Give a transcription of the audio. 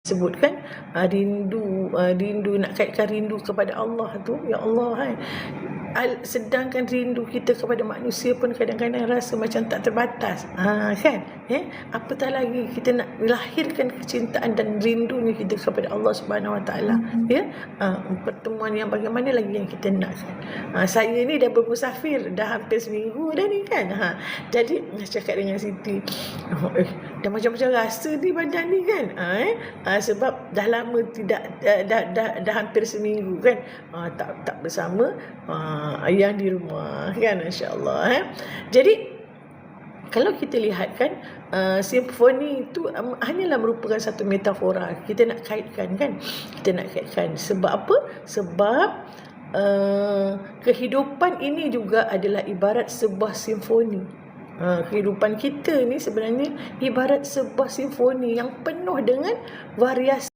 sebutkan rindu nak kaitkan rindu kepada Allah tu, ya Allah sedangkan rindu kita kepada manusia pun kadang-kadang rasa macam tak terbatas, kan, apatah lagi kita nak lahirkan kecintaan dan rindunya kita kepada Allah Subhanahu Wa Taala, pertemuan yang bagaimana lagi yang kita nak, saya ni dah bermusafir dah hampir seminggu dah ni kan, jadi cakap dengan Siti, dah macam-macam rasa di badan ni kan, sebab dah lama tidak dah hampir seminggu kan, tak bersama ayah di rumah kan, insya-Allah. Jadi kalau kita lihat kan, simfoni itu hanyalah merupakan satu metafora. Kita nak kaitkan kan, sebab apa? Sebab kehidupan ini juga adalah ibarat sebuah simfoni. Kehidupan kita ni sebenarnya ibarat sebuah simfoni yang penuh dengan variasi